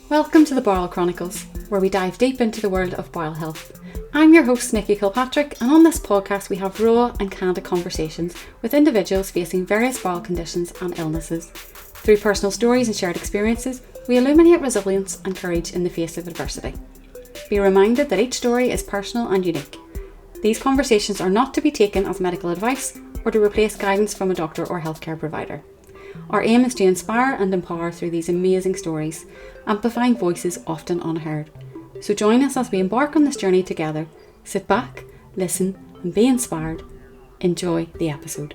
Welcome to the Bowel Chronicles, where we dive deep into the world of bowel health. I'm your host, Nikki Kilpatrick, and on this podcast we have raw and candid conversations with individuals facing various bowel conditions and illnesses. Through personal stories and shared experiences, we illuminate resilience and courage in the face of adversity. Be reminded that each story is personal and unique. These conversations are not to be taken as medical advice or to replace guidance from a doctor or healthcare provider. Our aim is to inspire and empower through these amazing stories, amplifying voices often unheard. So join us as we embark on this journey together. Sit back, listen, and be inspired. Enjoy the episode.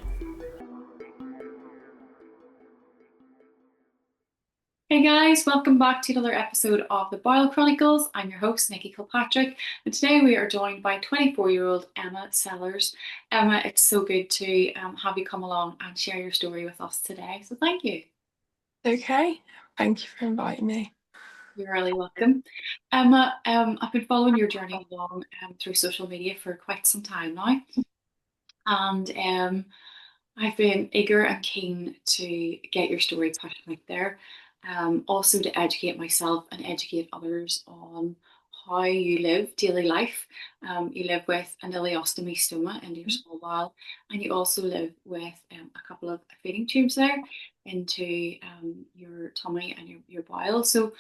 Hey guys, welcome back to another episode of the Bowel Chronicles. I'm your host, Nikki Kilpatrick, and today we are joined by 24-year-old Emma Sellers. Emma, it's so good to have you come along and share your story with us today, so thank you. Okay, thank you for inviting me. You're really welcome. Emma, I've been following your journey along through social media for quite some time now, and I've been eager and keen to get your story pushed out there. Also to educate myself and educate others on how you live daily life. You live with an ileostomy stoma into your small bowel, and you also live with a couple of feeding tubes there into your tummy and your bowel. So,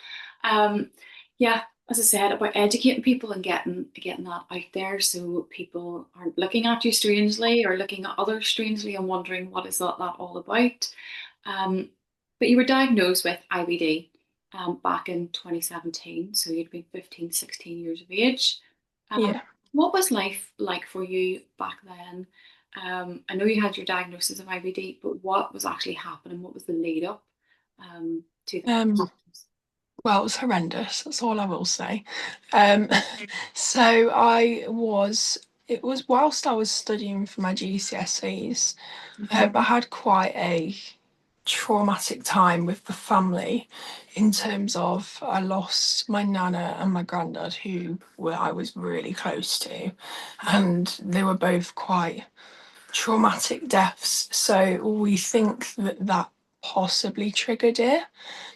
yeah, as I said, about educating people and getting that out there so people aren't looking at you strangely or looking at others strangely and wondering what is that all about. Um, but you were diagnosed with IBD back in 2017, so you'd been 15, 16 years of age. Yeah. What was life like for you back then? I know you had your diagnosis of IBD, but what was actually happening? What was the lead up to that? Well, it was horrendous. That's all I will say. Um, so it was whilst I was studying for my GCSEs, I had quite a traumatic time with the family in terms of I lost my nana and my granddad, I was really close to, and they were both quite traumatic deaths. So we think that possibly triggered it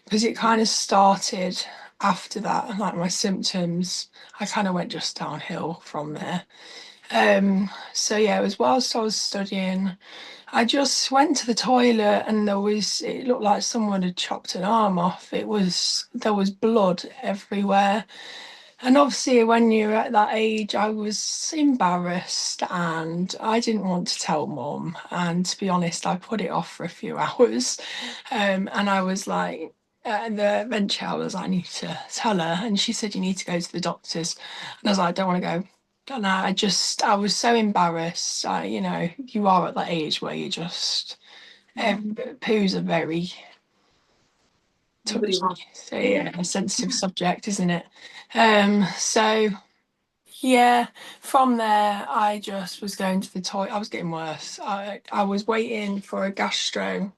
because it kind of started after that. And like my symptoms, I kind of went just downhill from there. So yeah, it was whilst I was studying, I just went to the toilet and it looked like someone had chopped an arm off. There was blood everywhere. And obviously, when you're at that age, I was embarrassed and I didn't want to tell mum. And to be honest, I put it off for a few hours. And I was like, eventually, I was like, I need to tell her. And she said, you need to go to the doctors. And I was like, I don't want to go. And I was so embarrassed. You are at that age where you just, poos are very Nobody touchy. wants. So yeah, a sensitive subject, isn't it? So yeah, from there I just was going to the toilet. I was getting worse. I was waiting for a gastro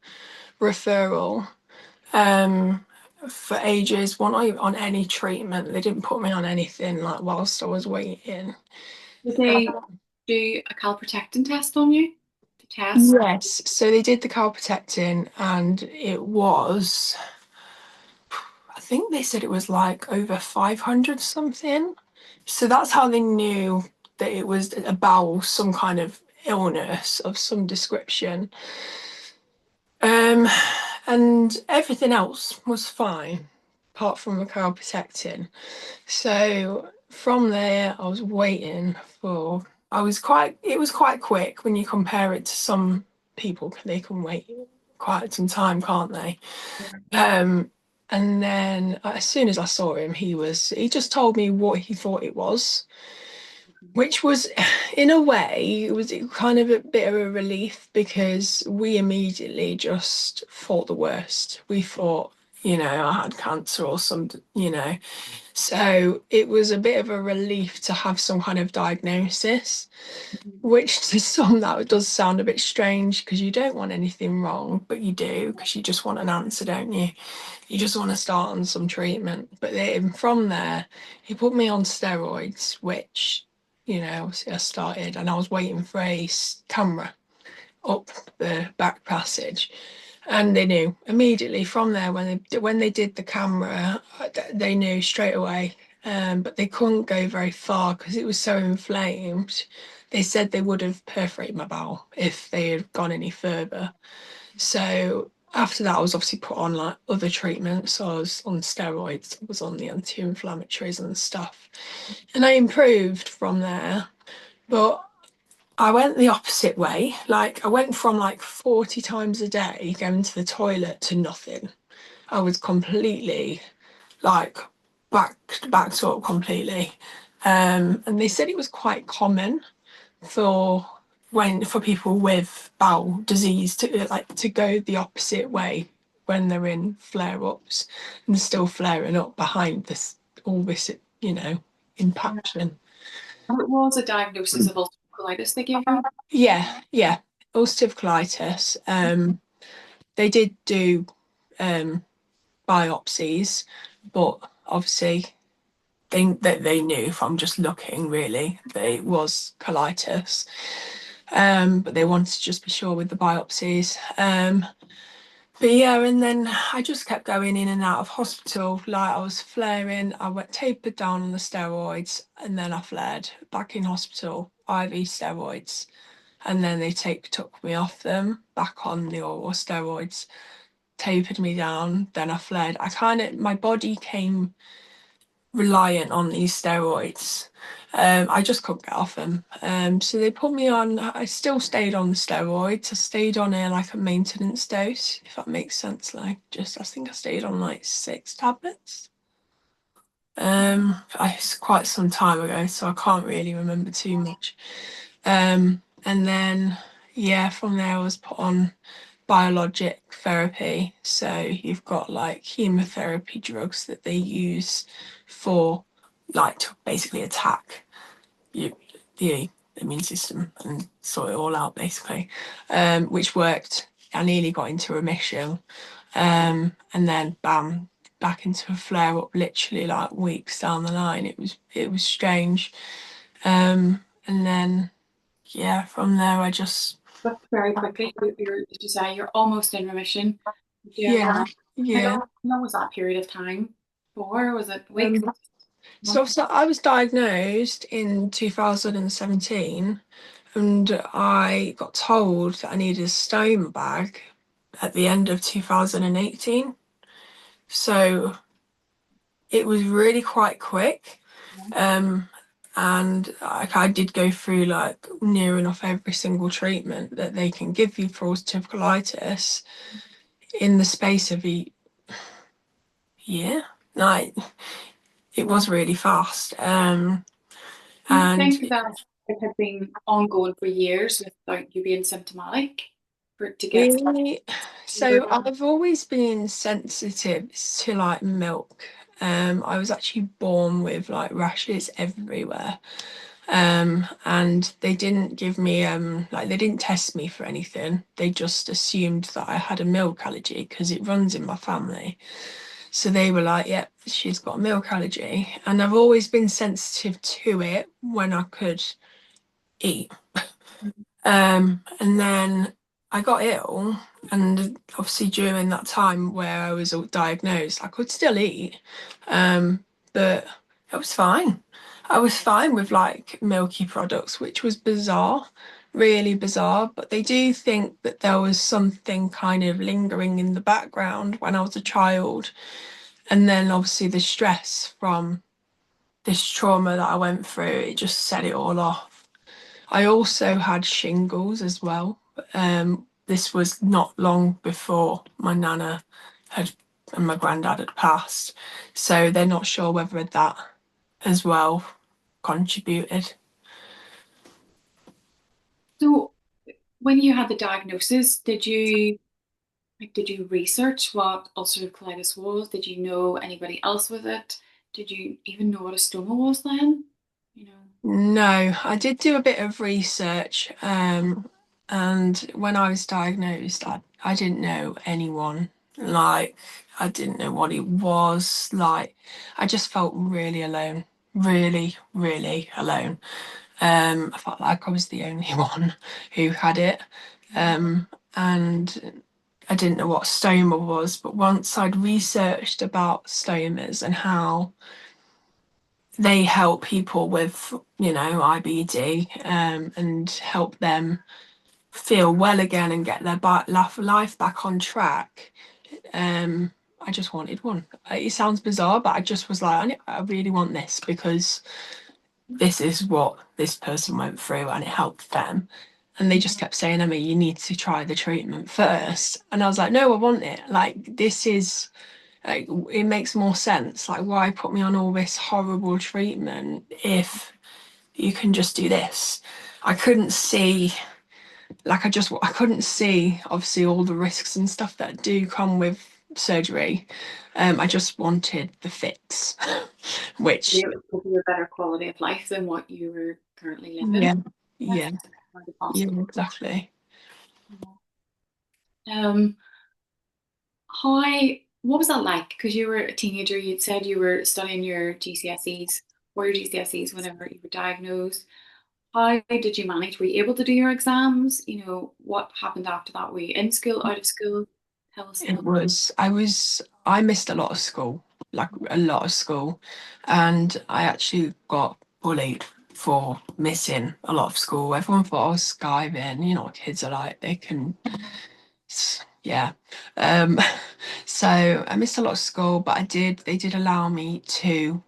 referral for ages. One on any treatment. They didn't put me on anything like whilst I was waiting. Did they do a calprotectin test on you to test? Yes, so they did the calprotectin and I think they said it was like over 500 something. So that's how they knew that it was some kind of illness of some description. Um, and everything else was fine, apart from the calprotectin. So from there, I was waiting for. It was quite quick when you compare it to some people. They can wait quite some time, can't they? Um, and then as soon as I saw him, he just told me what he thought it was, which was, in a way, it was kind of a bit of a relief because we immediately just thought the worst. We thought, I had cancer or something. So it was a bit of a relief to have some kind of diagnosis, which to some that does sound a bit strange because you don't want anything wrong, but you do because you just want an answer, don't you? You just want to start on some treatment. But then from there, he put me on steroids, which, obviously I started and I was waiting for a camera up the back passage. And they knew immediately from there when they did the camera, they knew straight away. But they couldn't go very far because it was so inflamed. They said they would have perforated my bowel if they had gone any further. So after that, I was obviously put on like other treatments. So I was on steroids, I was on the anti-inflammatories and stuff, and I improved from there. But I went the opposite way. Like I went from like 40 times a day going to the toilet to nothing. I was completely like backed up completely. And they said it was quite common for for people with bowel disease to like to go the opposite way when they're in flare-ups and still flaring up behind this all this, Yeah. impaction. And it was a diagnosis of ulcerative colitis they gave you. Yeah, ulcerative colitis. They did do um, biopsies, but obviously they knew from just looking really that it was colitis. But they wanted to just be sure with the biopsies. But yeah, and then I just kept going in and out of hospital. Like I was flaring, I went tapered down on the steroids, and then I flared back in hospital, IV steroids, and then they took me off them, back on the oral steroids, tapered me down. Then I flared. My body came reliant on these steroids. I just couldn't get off them. So they put me on. I still stayed on the steroids. I stayed on like a maintenance dose, if that makes sense. Like I think I stayed on like 6 tablets. It's quite some time ago, so I can't really remember too much. And then yeah, from there I was put on biologic therapy. So you've got like chemotherapy drugs that they use for like to basically attack you, the immune system and sort it all out basically, which worked. I nearly got into remission, and then bam, back into a flare up. Literally like weeks down the line, it was strange, and then yeah, from there I just But very quickly, as you say, you're almost in remission. Doing yeah well. yeah. How long was that period of time for? Was it weeks, Um, months? so I was diagnosed in 2017, and I got told that I needed a stoma bag at the end of 2018. So it was really quite quick. Um, and like I did go through like near enough every single treatment that they can give you for ulcerative colitis in the space of a year. Like it was really fast. Do you And think that it had been ongoing for years without you being symptomatic for it to get really, so I've always been sensitive to like milk. I was actually born with like rashes everywhere. And they didn't give me like they didn't test me for anything. They just assumed that I had a milk allergy because it runs in my family. So they were like, "Yep, she's got a milk allergy." And I've always been sensitive to it when I could eat. And then I got ill, and obviously during that time where I was diagnosed, I could still eat, but it was fine. I was fine with like milky products, which was bizarre, really bizarre. But they do think that there was something kind of lingering in the background when I was a child, and then obviously the stress from this trauma that I went through, it just set it all off. I also had shingles as well. This was not long before my nana had and my granddad had passed, so they're not sure whether that as well contributed. so when you had the diagnosis, did you research what ulcerative colitis was? Did you know anybody else with it? Did you even know what a stoma was then? You know. No, I did do a bit of research, and when I was diagnosed, I didn't know anyone. Like, I didn't know what it was. Like, I just felt really alone, really, really alone. I felt like I was the only one who had it. Um, and I didn't know what stoma was, but once I'd researched about stomas and how they help people with, IBD, and help them feel well again and get their life back on track. I just wanted one. It sounds bizarre, but I just was like, I really want this because this is what this person went through and it helped them. And they just kept saying, Emma, you need to try the treatment first. And I was like, no, I want it. Like, this is, like, it makes more sense. Like, why put me on all this horrible treatment if you can just do this? I couldn't see, I couldn't see, obviously, all the risks and stuff that do come with surgery. I just wanted the fix, which, It would give you a better quality of life than what you were currently living. yeah, yeah, That's quite yeah, possible. exactly. Um, how, what was that like? Because you were a teenager, you'd said you were studying your GCSEs or your GCSEs whenever you were diagnosed. How did you manage? Were you able to do your exams? What happened after that? Were you in school, out of school? Tell us a little. I missed a lot of school, like a lot of school, and I actually got bullied for missing a lot of school. Everyone thought I was skiving, what kids are like, they can, yeah. Um, so I missed a lot of school, but they did allow me to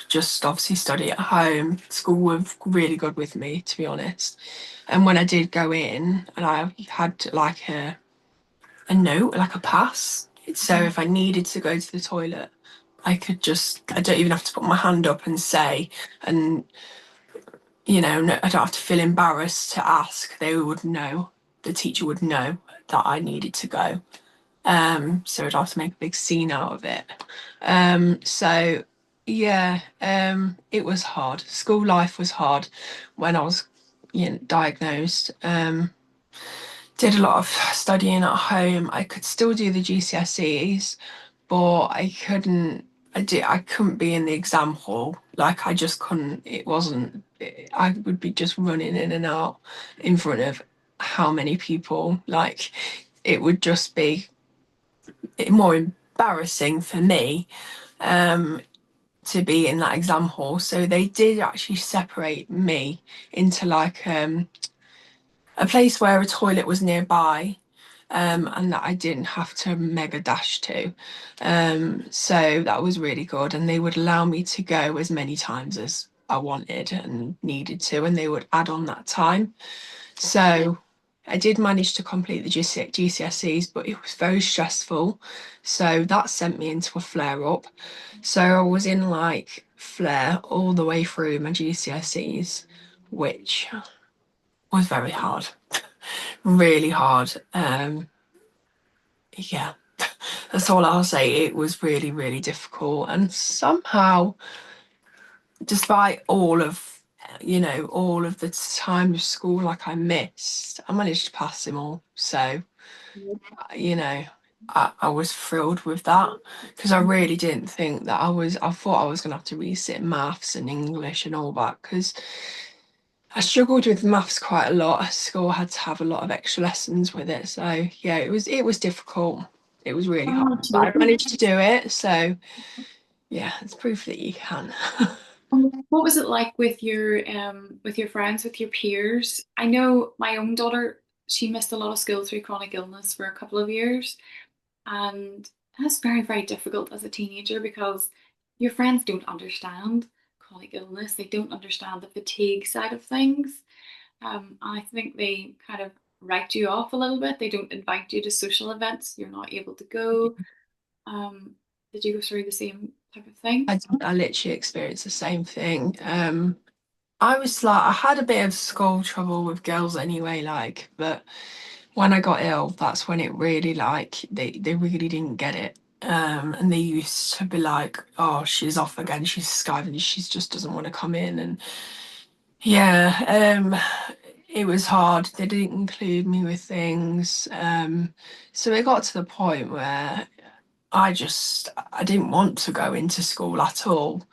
just obviously study at home. School were really good with me, to be honest. And when I did go in, and I had like a note, like a pass. So if I needed to go to the toilet, I don't even have to put my hand up and say, and no, I don't have to feel embarrassed to ask. They would know, the teacher would know that I needed to go. So I'd have to make a big scene out of it. So yeah, it was hard. School life was hard when I was, diagnosed. Did a lot of studying at home. I could still do the GCSEs, but I couldn't be in the exam hall. Like, I just couldn't, it wasn't, I would be just running in and out in front of how many people. Like, it would just be more embarrassing for me, um, to be in that exam hall. So they did actually separate me into like, a place where a toilet was nearby, and that I didn't have to mega dash to. So that was really good. And they would allow me to go as many times as I wanted and needed to, and they would add on that time. So I did manage to complete the GCSEs, but it was very stressful. So that sent me into a flare up. So I was in like flare all the way through my GCSEs, which was very hard, really hard. Yeah, that's all I'll say. It was really, really difficult. And somehow, despite all of the time of school like I missed, I managed to pass them all. So, you know, I was thrilled with that because I really didn't think that I thought I was going to have to resit maths and English and all that because I struggled with maths quite a lot. School had to have a lot of extra lessons with it. So yeah, it was difficult. It was really hard, Oh, but I absolutely. managed to do it. So yeah, it's proof that you can. What was it like with your friends, with your peers? I know my own daughter, she missed a lot of school through chronic illness for a couple of years, and that's very, very difficult as a teenager because your friends don't understand chronic illness. They don't understand the fatigue side of things. And I think they kind of write you off a little bit. They don't invite you to social events. You're not able to go. Um, did you go through the same type of thing? I literally experienced the same thing. I was like, I had a bit of school trouble with girls anyway, like, but when I got ill, that's when it really like they really didn't get it. And they used to be like, "Oh, she's off again. She's skiving. She just doesn't want to come in." And yeah, it was hard. They didn't include me with things. So it got to the point where I didn't want to go into school at all.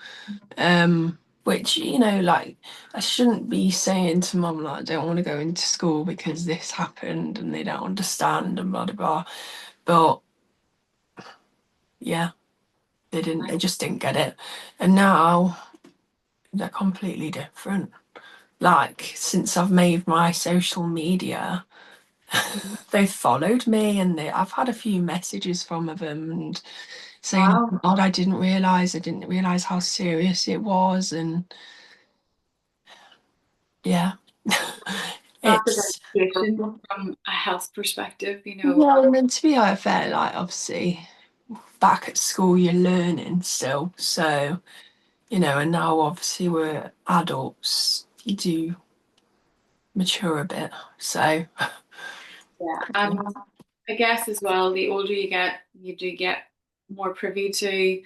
Which, like, I shouldn't be saying to mum, like, I don't want to go into school because this happened and they don't understand and blah blah blah. But yeah, they just didn't get it. And now they're completely different. Like, since I've made my social media, they've followed me, and I've had a few messages from them and saying, Wow, God, I didn't realize how serious it was. And yeah, that's a it's, dedication from a health perspective, well, and then to be fair, like, obviously, back at school, you're learning still. So, and now obviously we're adults, you do mature a bit. So, Yeah. I guess as well, the older you get, you do get more privy to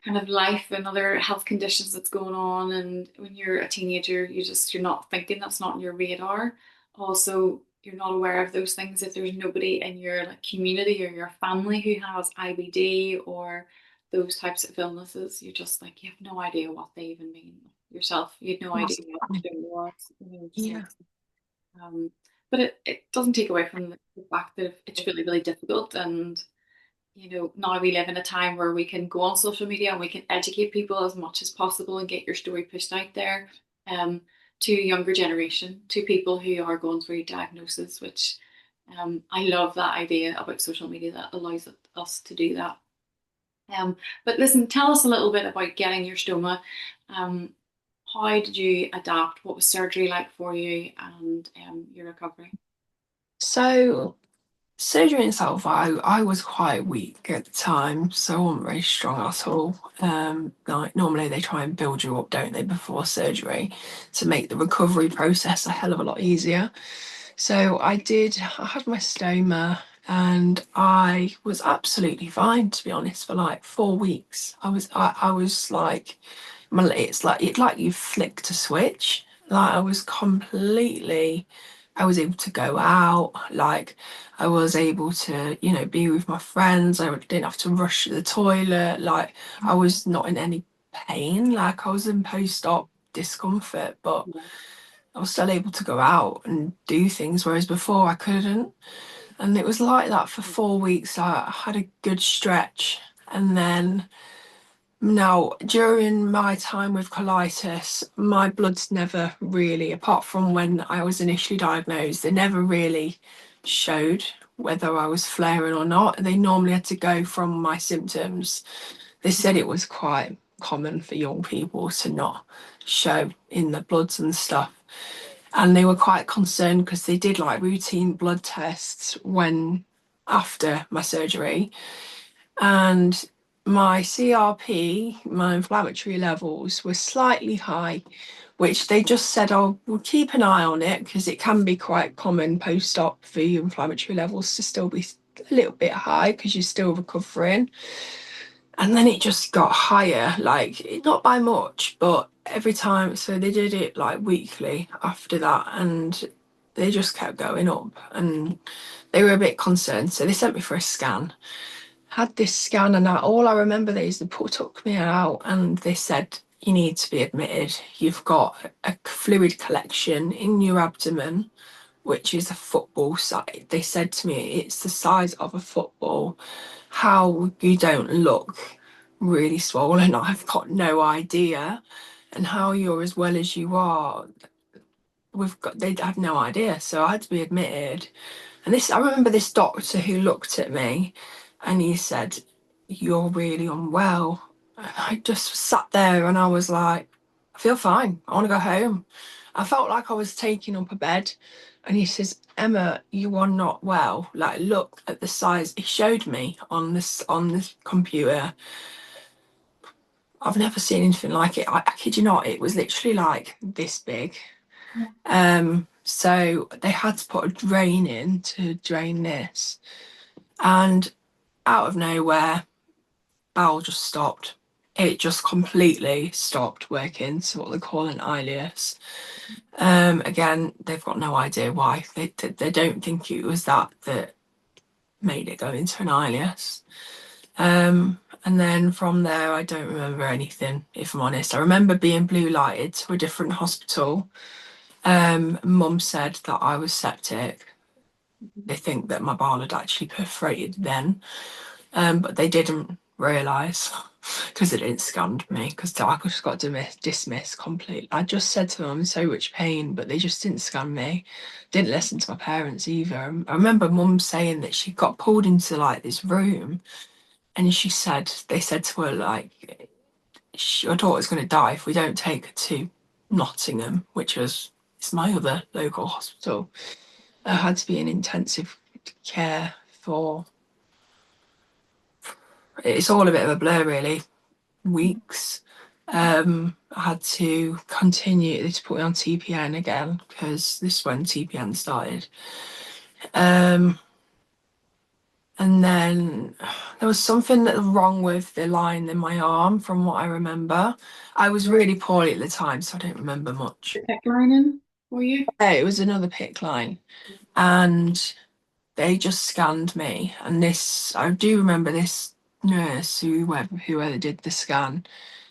kind of life and other health conditions that's going on. And when you're a teenager, you're not thinking, that's not on your radar. Also, you're not aware of those things if there's nobody in your like community or your family who has IBD or those types of illnesses. You're just like you have no idea what they even mean yourself. You had no idea what it was. Just like yeah. but it doesn't take away from the fact that it's really, really difficult. And, now we live in a time where we can go on social media and we can educate people as much as possible and get your story pushed out there um, to a younger generation, to people who are going through diagnosis, which I love that idea about social media that allows us to do that. But listen, tell us a little bit about getting your stoma. Um, how did you adapt? What was surgery like for you and your recovery? So, surgery itself, I was quite weak at the time, so I wasn't very strong at all. Like normally they try and build you up, don't they, before surgery to make the recovery process a hell of a lot easier. So I had my stoma and I was absolutely fine, to be honest, for like 4 weeks. I was like, it's like you flicked a switch. Like I was able to go out, like I was able to, be with my friends. I didn't have to rush to the toilet. Like I was not in any pain. Like I was in post-op discomfort, but Yeah. I was still able to go out and do things, whereas before I couldn't. And it was like that for 4 weeks. I had a good stretch. And then now, during my time with colitis, my bloods never really, apart from when I was initially diagnosed, they never really showed whether I was flaring or not. They normally had to go from my symptoms. They said it was quite common for young people to not show in the bloods and stuff. And they were quite concerned because they did like routine blood tests when after my surgery, and my CRP, my inflammatory levels were slightly high, which they just said, oh, we'll keep an eye on it because it can be quite common post-op for your inflammatory levels to still be a little bit high because you're still recovering. And then it just got higher, like not by much, but every time. So they did it like weekly after that, and they just kept going up, and they were a bit concerned. So they sent me for a scan. Had this scan, and all I remember is took me out, and they said you need to be admitted. You've got a fluid collection in your abdomen, which is a football size. They said to me it's the size of a football. How you don't look really swollen, I've got no idea. And how you're as well as you are, they had no idea. So I had to be admitted. And I remember this doctor who looked at me and he said, you're really unwell. And I just sat there and I was like, I feel fine. I want to go home. I felt like I was taking up a bed. And he says, Emma, you are not well. Like, look at the size. He showed me on this computer. I've never seen anything like it. I kid you not, it was literally like this big. So they had to put a drain in to drain this. And out of nowhere, bowel just stopped. It just completely stopped working. So what they call an ileus. Again, they've got no idea why. They don't think it was that made it go into an ileus. And then from there, I don't remember anything, if I'm honest. I remember being blue lighted to a different hospital. Mum said that I was septic. Mhm. They think that my bowel had actually perforated then, but they didn't realise because they didn't scan me because I just got dismissed completely. I just said to them, I'm in so much pain, but they just didn't scan me. Didn't listen to my parents either. I remember mum saying that she got pulled into like this room and she said, they said to her, like, your daughter's going to die if we don't take her to Nottingham, which was it's my other local hospital. I had to be in intensive care for, it's all a bit of a blur, really, weeks. I had to continue to put me on TPN again because this is when TPN started. Um, and then there was something that was wrong with the line in my arm, from what I remember. I was really poorly at the time, so I don't remember much. The pick line in for you? It was another PIC line, and they just scanned me. And this, I do remember this nurse, whoever did the scan,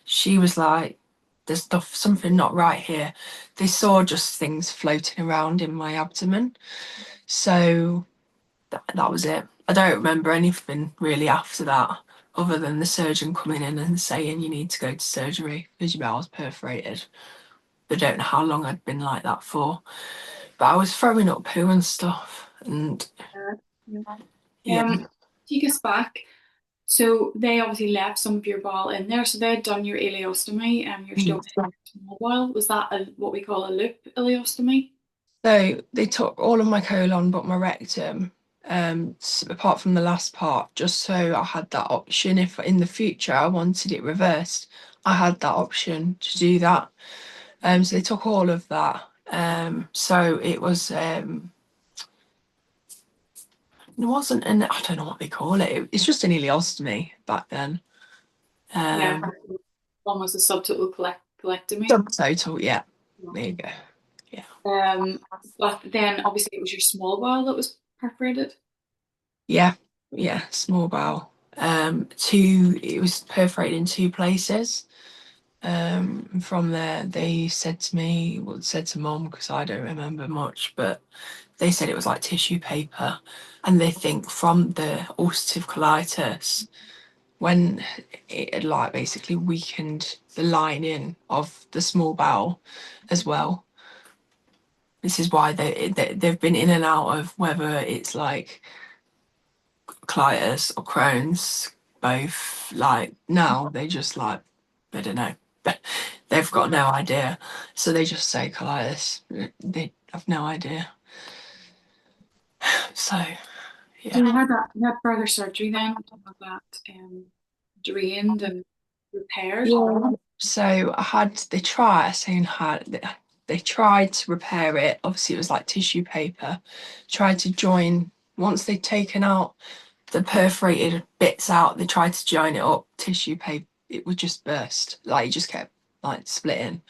she was like, "There's stuff, something not right here." They saw just things floating around in my abdomen, so that was it. I don't remember anything really after that, other than the surgeon coming in and saying you need to go to surgery because your bowel's perforated. I don't know how long I'd been like that for, but I was throwing up poo and stuff, and Yeah. yeah. Take us back. So they obviously left some of your bowel in there. So they had done your ileostomy and your stoma small bowel. Was that what we call a loop ileostomy? So they took all of my colon but my rectum, apart from the last part, just so I had that option. If in the future I wanted it reversed, I had that option to do that. So they took all of that. So it was it wasn't an, I don't know what they call it. It's just an ileostomy back then. Yeah. Um, One was a subtotal colectomy. Subtotal, yeah. There you go. Yeah. Um, but then obviously it was your small bowel that was perforated. Yeah, yeah, small bowel. It was perforated in two places. And from there, they said to me, well, said to mom, because I don't remember much, but they said it was like tissue paper. And they think from the ulcerative colitis, when it had like basically weakened the lining of the small bowel as well. This is why they've been in and out of whether it's like colitis or Crohn's, both. Like now they just like, I don't know, they've got no idea, so they just say colitis. They have no idea. So So yeah. you had further surgery then to have that drained and repaired. Yeah. So I had they try saying had they tried to repair it. Obviously it was like tissue paper. Tried to join once they'd taken out the perforated bits out, they tried to join it up, tissue paper, it would just burst. Like it just kept like splitting.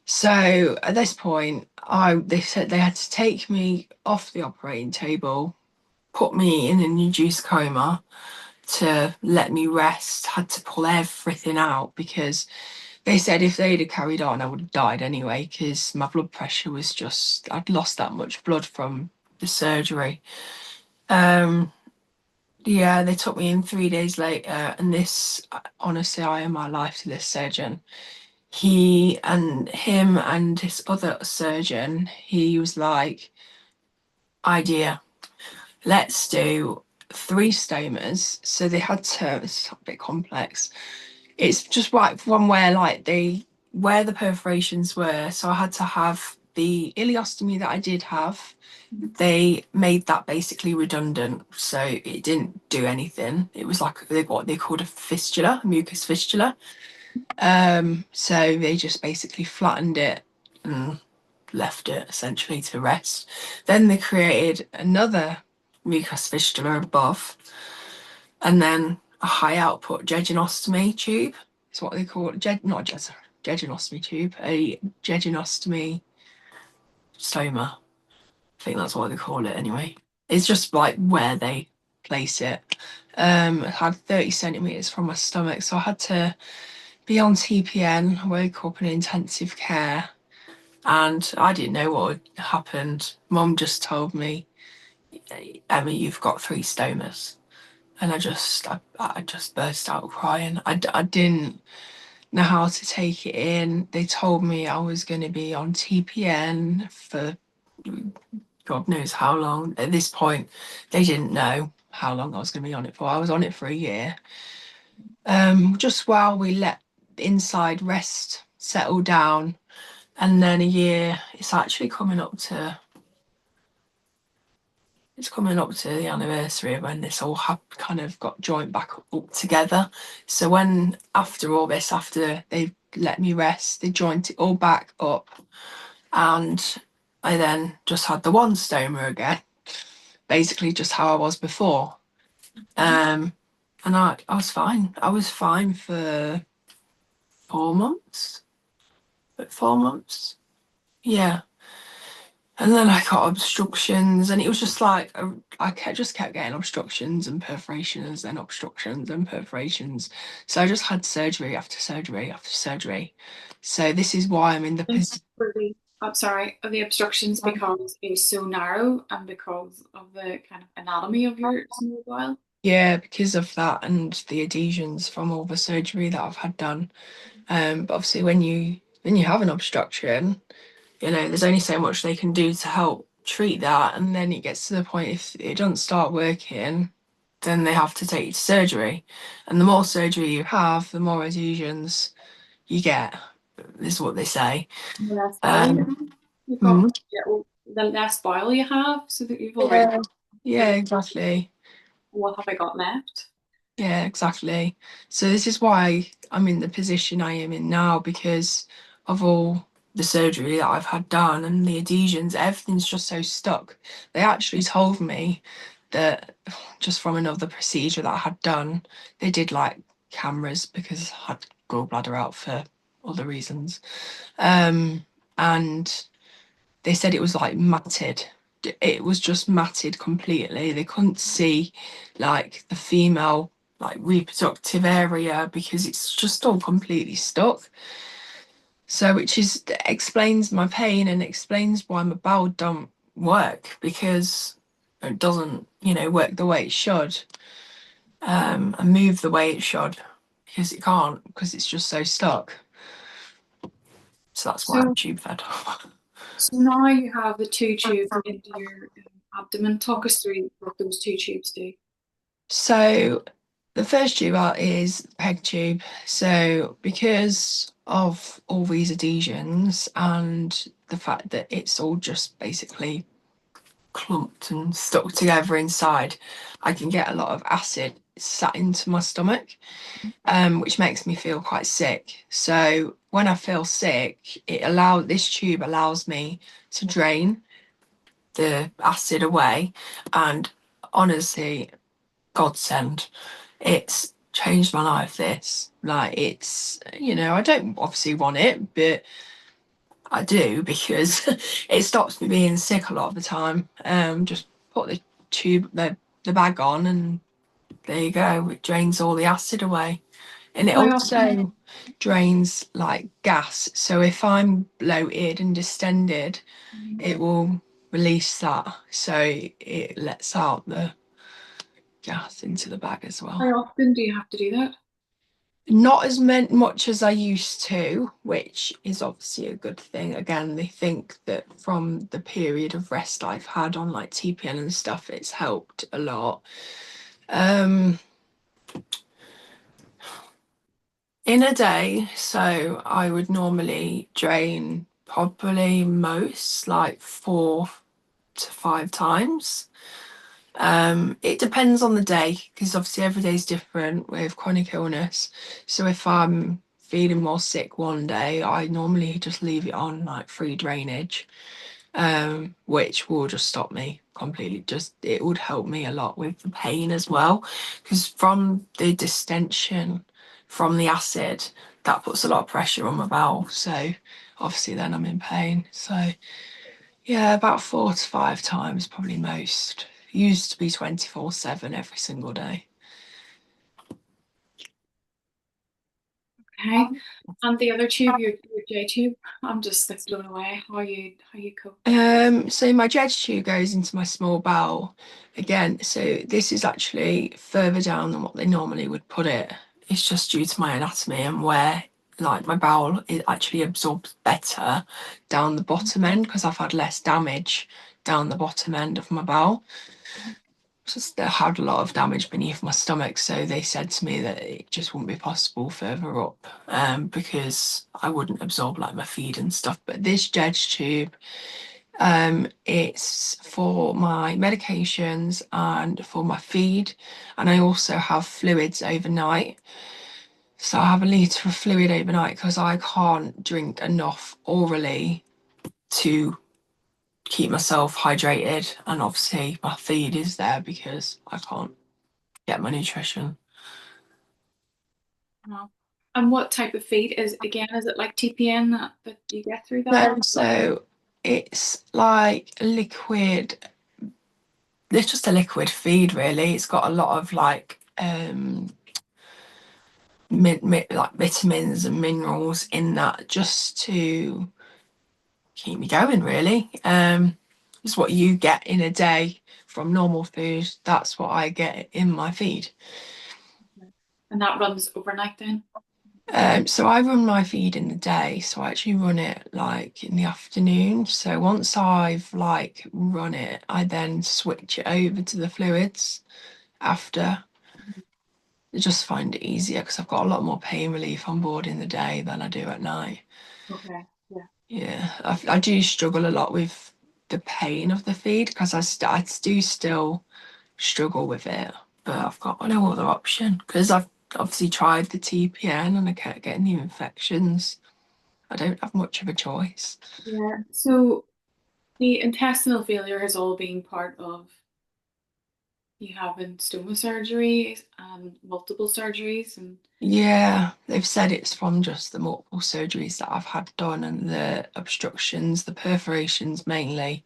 So at this point, I they said they had to take me off the operating table, put me in an induced coma to let me rest, had to pull everything out because they said if they'd have carried on, I would have died anyway, because my blood pressure was just, I'd lost that much blood from the surgery. Um, Yeah, they took me in 3 days later, and this, honestly, I owe my life to this surgeon. Him and this other surgeon, he was like, idea, let's do three stomas. So they had to, it's a bit complex. It's just right from where like where the perforations were. So I had to have the ileostomy that I did have. They made that basically redundant, so it didn't do anything. It was like what they called a fistula, a mucus fistula. So they just basically flattened it and left it essentially to rest. Then they created another mucus fistula above, and then a high output jejunostomy tube. It's what they call it. Not jejunostomy tube, a jejunostomy stoma. I think that's what they call it anyway. It's just like where they place it. I had 30 centimeters from my stomach, so I had to be on TPN. I woke up in intensive care, and I didn't know what had happened. Mum just told me, Emma, you've got 3 stomas. And I just burst out crying. I didn't know how to take it in. They told me I was going to be on TPN for God knows how long. At this point, they didn't know how long I was going to be on it for. I was on it for a year. Just while we let the inside rest settle down, and then a year. It's coming up to the anniversary of when this all kind of got joined back up together. So when after all this, after they let me rest, they joined it all back up, and I then just had the one stoma again, basically just how I was before. Um, and I was fine. I was fine for 4 months. But 4 months, yeah. And then I got obstructions, and it was just like just kept getting obstructions and perforations and obstructions and perforations. So I just had surgery after surgery after surgery. So this is why I'm in the And position. I'm sorry, of the obstructions because it was so narrow and because of the kind of anatomy of your small bowel. Yeah, because of that and the adhesions from all the surgery that I've had done. But obviously, when you have an obstruction, there's only so much they can do to help treat that, and then it gets to the point if it doesn't start working, then they have to take you to surgery. And the more surgery you have, the more adhesions you get, is what they say. The less bowel you Um, have, you've got mm, yeah, well, the less bowel you have, so that you've already yeah, yeah, exactly. what have I got left? Yeah, exactly. So this is why I'm in the position I am in now, because of all the surgery that I've had done and the adhesions, everything's just so stuck. They actually told me that just from another procedure that I had done, they did like cameras because I had gallbladder out for other reasons. And they said it was like matted. It was just matted completely. They couldn't see like the female like reproductive area because it's just all completely stuck. So which is explains my pain and explains why my bowel don't work, because it doesn't, work the way it should, and move the way it should, because it can't, because it's just so stuck. So that's why I'm So, tube fed. so now you have the two tubes into your abdomen. Talk us through what those two tubes do. So the first tube out is peg tube. So because of all these adhesions and the fact that it's all just basically clumped and stuck together inside, I can get a lot of acid sat into my stomach, which makes me feel quite sick. So when I feel sick, this tube allows me to drain the acid away, and honestly, godsend. It's changed my life, this. Like, I don't obviously want it, but I do because it stops me being sick a lot of the time. Just put the bag on, and there you go. It drains all the acid away. And it How often? also drains like gas. So if I'm bloated and distended, it will release that. So it lets out the gas into the bag as How well. often do you have to do that? Not as much as I used to, which is obviously a good thing. Again, they think that from the period of rest I've had on like TPN and stuff, it's helped a lot. Um, in a day, so I would normally drain probably most like 4 to 5 times. It depends on the day, because obviously every day is different with chronic illness. So if I'm feeling more sick one day, I normally just leave it on like free drainage, which will just stop me completely. Just it would help me a lot with the pain as well, because from the distension from the acid, that puts a lot of pressure on my bowel. So obviously then I'm in pain. So yeah, about 4 to 5 times, probably most. Used to be 24/7 every single day. Okay. And the other tube you're your J tube? I'm just like blown away how you cope. So my jet tube goes into my small bowel again. So this is actually further down than what they normally would put it. It's just due to my anatomy and where like my bowel it actually absorbs better down the bottom end because I've had less damage down the bottom end of my bowel. Just I had a lot of damage beneath my stomach, so they said to me that it just wouldn't be possible further up, because I wouldn't absorb like my feed and stuff. But this Jed tube, it's for my medications and for my feed, and I also have fluids overnight. So I have a litre of fluid overnight because I can't drink enough orally to keep myself hydrated, and obviously my feed is there because I can't get my nutrition. Wow. And what type of feed is it like TPN that you get through that? Or So it's like a liquid, it's just a liquid feed really. It's got a lot of like like vitamins and minerals in that just to keep me going really. It's what you get in a day from normal food. That's what I get in my feed. and that runs overnight then? So I run my feed in the day, so I actually run it like in the afternoon. So once I've like run it, I then switch it over to the fluids after. I just find it easier because I've got a lot more pain relief on board in the day than I do at night. Okay. Yeah. Yeah, I do struggle a lot with the pain of the feed because I do still struggle with it, but I've got no other option because I've obviously tried the TPN and I kept getting the infections. I don't have much of a choice. Yeah. So the intestinal failure has all been part of you having stoma surgeries and multiple surgeries and Yeah, they've said it's from just the multiple surgeries that I've had done and the obstructions, the perforations mainly,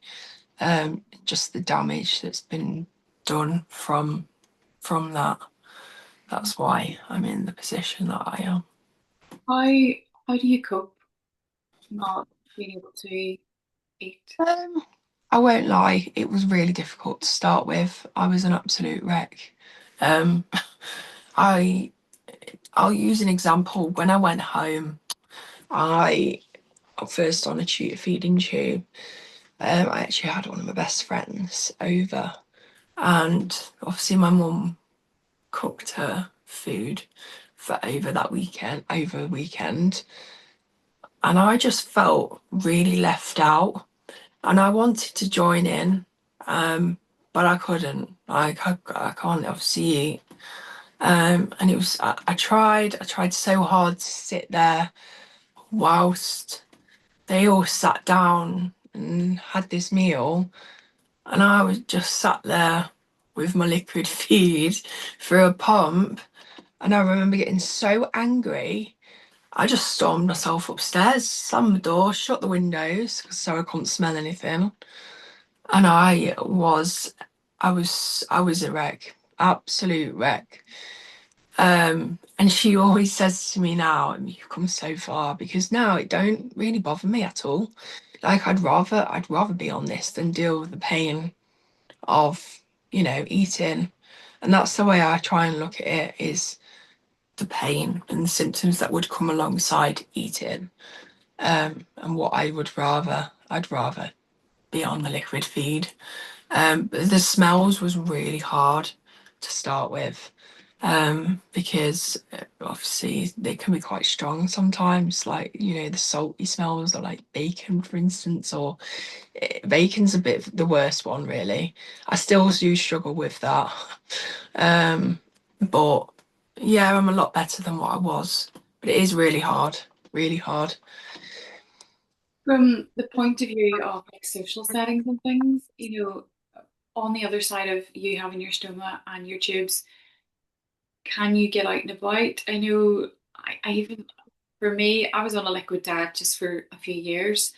just the damage that's been done from that. That's why I'm in the position that I am. how how do you cope not being able to eat? Um, I won't lie, it was really difficult to start with. I was an absolute wreck. Um, I I'll use an example. When I went home, I first on a tutor feeding tube. I actually had one of my best friends over, and obviously my mum cooked her food for over a weekend, and I just felt really left out, and I wanted to join in, but I couldn't. Like I can't obviously eat. And it was I tried so hard to sit there whilst they all sat down and had this meal, and I was just sat there with my liquid feed through a pump. And I remember getting so angry, I just stormed myself upstairs, slammed the door, shut the windows so I couldn't smell anything. And I was a wreck, absolute wreck. And she always says to me now, you've come so far because now it don't really bother me at all. Like I'd rather be on this than deal with the pain of, eating. And that's the way I try and look at it is the pain and the symptoms that would come alongside eating. And what I'd rather be on the liquid feed. But the smells was really hard to start with, because obviously they can be quite strong sometimes, like, the salty smells of like bacon, for instance, or bacon's a bit the worst one, really. I still do struggle with that. But yeah, I'm a lot better than what I was. But it is really hard, really hard. From the point of view of like social settings and things, on the other side of you having your stoma and your tubes, can you get out and about? I know I even for me, I was on a liquid diet just for a few years.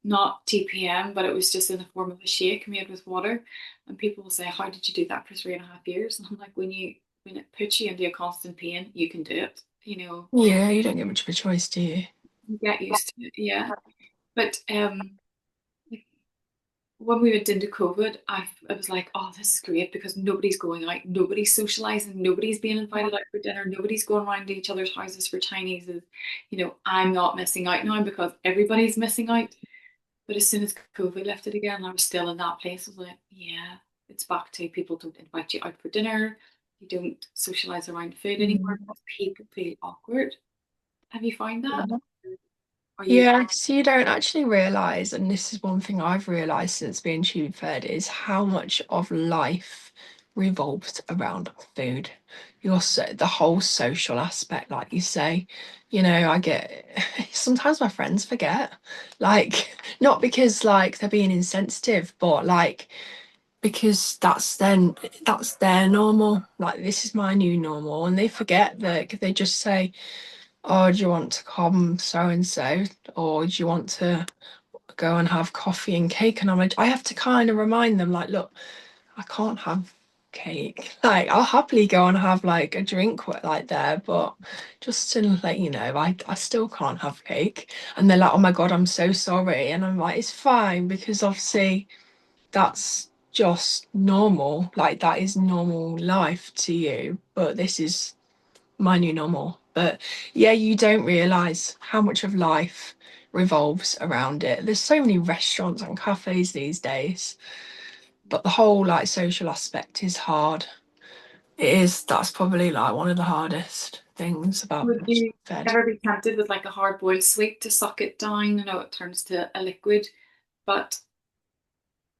Not TPM, but it was just in the form of a shake made with water. And people will say, how did you do that for 3.5 years? And I'm like, when it puts you into a constant pain, you can do it. Yeah, you don't get much of a choice, do you? You get used to it, yeah. But like, when we went into COVID, I was like, oh, this is great because nobody's going out, nobody's socializing, nobody's being invited out for dinner, nobody's going around to each other's houses for Chinese. I'm not missing out now because everybody's missing out. But as soon as COVID lifted again, I was still in that place. I was like, yeah, it's back to people don't invite you out for dinner. You don't socialize around food anymore Mm. because people feel awkward. Have you found that? Are you? Yeah, so you don't actually realise, and this is one thing I've realised since being tube fed, is how much of life revolves around food. The whole social aspect, like you say. I get sometimes my friends forget, like not because like they're being insensitive, but like because that's their normal. Like this is my new normal, and they forget that they just say, oh, do you want to come so and so, or do you want to go and have coffee and cake? And I have to kind of remind them, like, look, I can't have cake. Like, I'll happily go and have like a drink like there, but just to let you know, I still can't have cake. And they're like, oh my God, I'm so sorry. And I'm like, it's fine because obviously that's just normal. Like, that is normal life to you, but this is my new normal. But yeah, you don't realize how much of life revolves around it. There's so many restaurants and cafes these days, but the whole like social aspect is hard. It is, that's probably like one of the hardest things about Would being you fed. ever be tempted with like a hard boiled sweet to suck it down? I know it turns to a liquid, but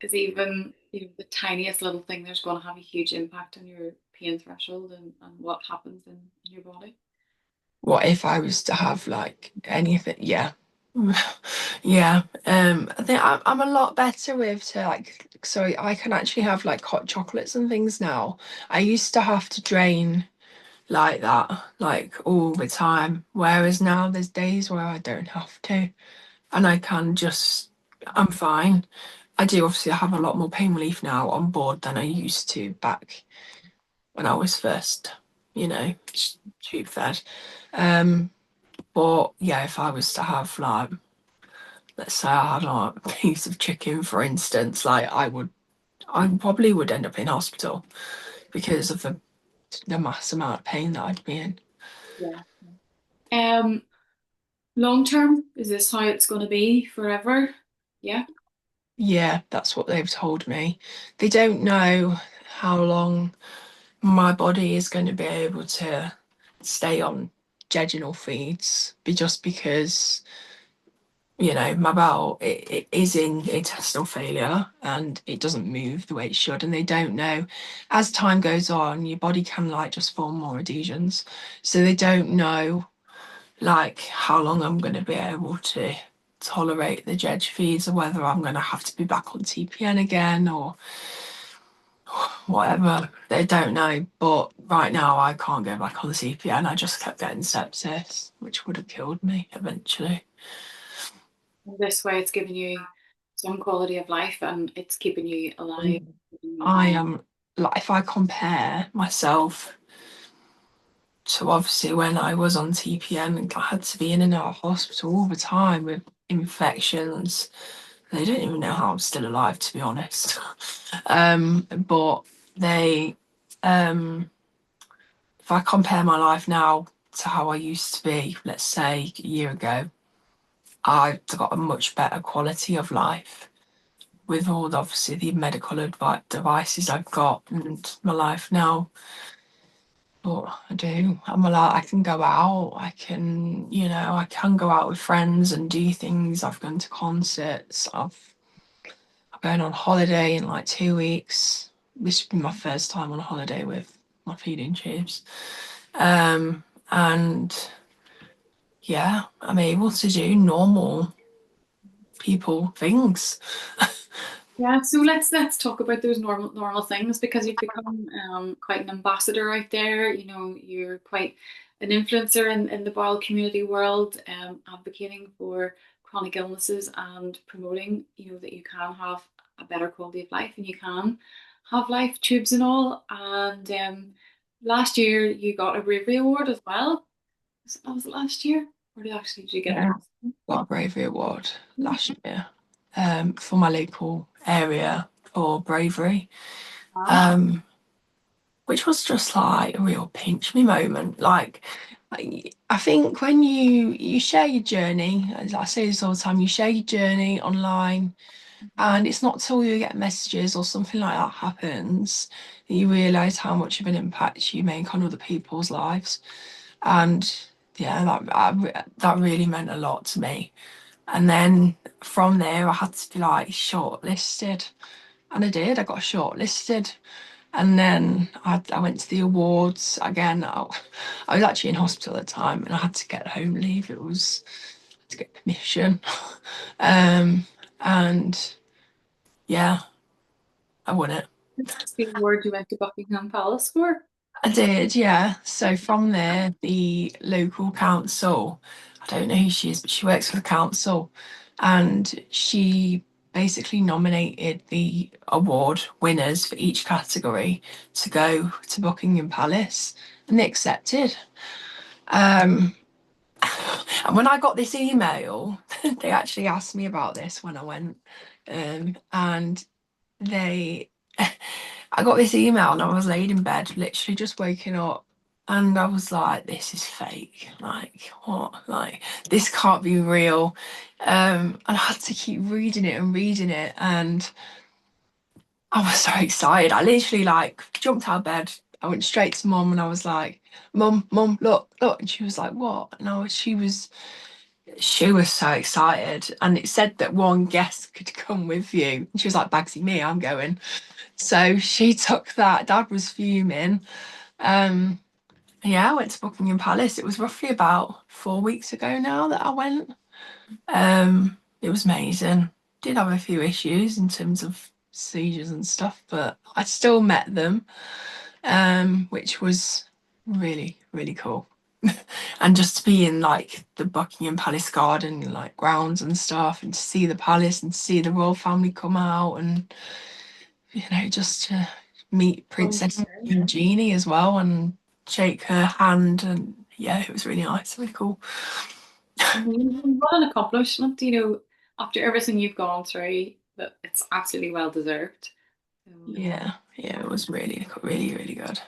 is even the tiniest little thing there's going to have a huge impact on your pain threshold and what happens in your body. What if I was to have like anything? Yeah. Yeah. I think I'm a lot better with to like, so I can actually have like hot chocolates and things now. I used to have to drain like that, like all the time. Whereas now there's days where I don't have to, and I can just, I'm fine. I do obviously have a lot more pain relief now on board than I used to back when I was first, tube fed. Um, but yeah, if I was to have like, let's say I had like a piece of chicken, for instance, like I probably would end up in hospital because of the mass amount of pain that I'd be in. Yeah. Long term, is this how it's going to be forever? Yeah. Yeah, that's what they've told me. They don't know how long my body is going to be able to stay on jejunal feeds, just because, my bowel it is in intestinal failure and it doesn't move the way it should. And they don't know, as time goes on, your body can like just form more adhesions. So they don't know like how long I'm going to be able to tolerate the Jed feeds or whether I'm going to have to be back on TPN again or whatever. They don't know. But right now, I can't go back on the CPN. I just kept getting sepsis, which would have killed me eventually. And this way, it's giving you some quality of life and it's keeping you alive. Mm. I am like, if I compare myself to obviously when I was on TPN and I had to be in and out of hospital all the time with infections. They don't even know how I'm still alive, to be honest. But they, if I compare my life now to how I used to be, let's say a year ago, I've got a much better quality of life with all obviously the medical devices I've got and my life now. But I do. I'm allowed. I can go out. I can go out with friends and do things. I've gone to concerts. I'm going on holiday in like 2 weeks. This will be my first time on holiday with my feeding tubes. And yeah, I'm able to do normal people things. Yeah, so let's talk about those normal things because you've become quite an ambassador out there. You're quite an influencer in the bowel community world, advocating for chronic illnesses and promoting, that you can have a better quality of life and you can have life tubes and all. And last year you got a Bravery award as well. Was it last year? Or did you get Yeah, it? got a Bravery Award last year for my local area for Bravery, Wow. um, which was just like a real pinch me moment. Like, I think when you share your journey, as I say this all the time, you share your journey online, and it's not till you get messages or something like that happens that you realise how much of an impact you make on other people's lives. And yeah, that really meant a lot to me. And then from there, I had to be like shortlisted, and I did. I got shortlisted, and then I went to the awards again. I was actually in hospital at the time, and I had to get home leave. It was to get permission, um, and yeah, I won it. The award you went to Buckingham Palace for? I did, yeah. So from there, the local council, I don't know who she is, but she works for the council, and she basically nominated the award winners for each category to go to Buckingham Palace, and they accepted. Um, and when I got this email, they actually asked me about this when I went, and they I got this email and I was laid in bed, literally just waking up, and I was like, this is fake. Like, what? Like, this can't be real. And I had to keep reading it and reading it, and I was so excited. I literally like jumped out of bed. I went straight to mum and I was like, Mum, look, look. And she was like, what? And she was so excited. And it said that one guest could come with you. And she was like, Bagsy, me, I'm going. So she took that. Dad was fuming. Um, yeah, I went to Buckingham Palace. It was roughly about 4 weeks ago now that I went. It was amazing. Did have a few issues in terms of seizures and stuff, but I still met them, which was really, really cool. And just to be in like the Buckingham Palace garden, like grounds and stuff, and to see the palace and see the royal family come out, and just to meet Oh, Princess Eugenie as well and shake her hand, and yeah, it was really nice, really cool. amazing. What an accomplishment, after everything you've gone through, that it's absolutely well deserved. So, Yeah, yeah, it was really, really, really good.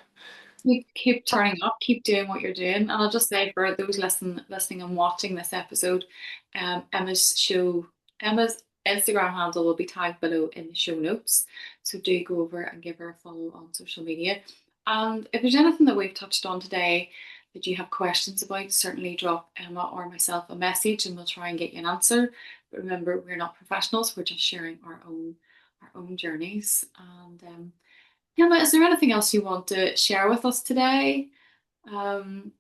keep turning up, keep doing what you're doing. And I'll just say for those listening and watching this episode, Emma's Instagram handle will be tagged below in the show notes. So do go over and give her a follow on social media. And if there's anything that we've touched on today that you have questions about, certainly drop Emma or myself a message and we'll try and get you an answer. But remember, we're not professionals, we're just sharing our own journeys. And Emma, is there anything else you want to share with us today? Um,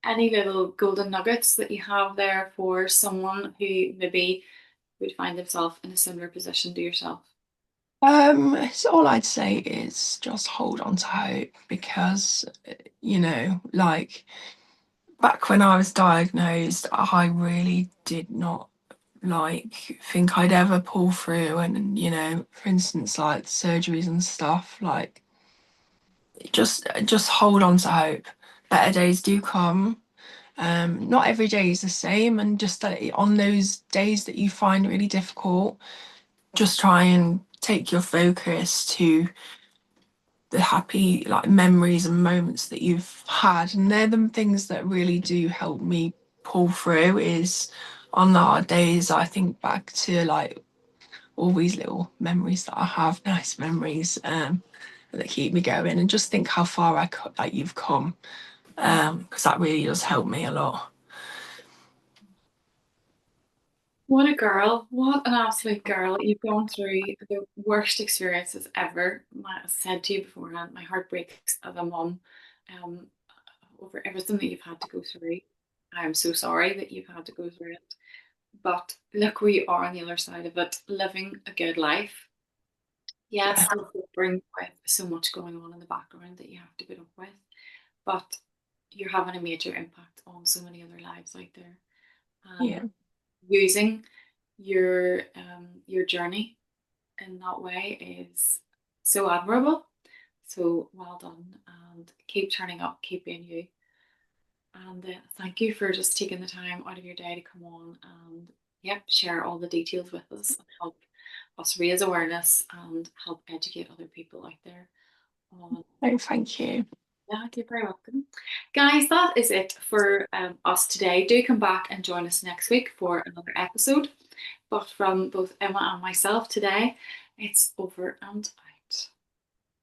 any little golden nuggets that you have there for someone who maybe would find themselves in a similar position to yourself? So all I'd say is just hold on to hope, because, like back when I was diagnosed, I really did not like think I'd ever pull through, and for instance, like surgeries and stuff, like just hold on to hope. Better days do come. Not every day is the same, and just that on those days that you find really difficult, just try and take your focus to the happy like memories and moments that you've had, and they're the things that really do help me pull through. Is on the hard days, I think back to like all these little memories that I have, nice memories, that keep me going, and just think how far like you've come, because that really does help me a lot. What a girl. What an absolute girl. You've gone through the worst experiences ever. I said to you beforehand, my heart breaks as a mum um, over everything that you've had to go through. I am so sorry that you've had to go through it. But look where you are on the other side of it, living a good life. Yes, Yeah, still suffering with so much going on in the background that you have to put up with, but you're having a major impact on so many other lives out there. yeah, And using your journey in that way is so admirable. So well done, and keep turning up, keep being you. And thank you for just taking the time out of your day to come on and share all the details with us and help us raise awareness and help educate other people out there on. Oh, thank you. Yeah, you're very welcome. Guys, that is it for us today. Do come back and join us next week for another episode. But from both Emma and myself today, it's over and out.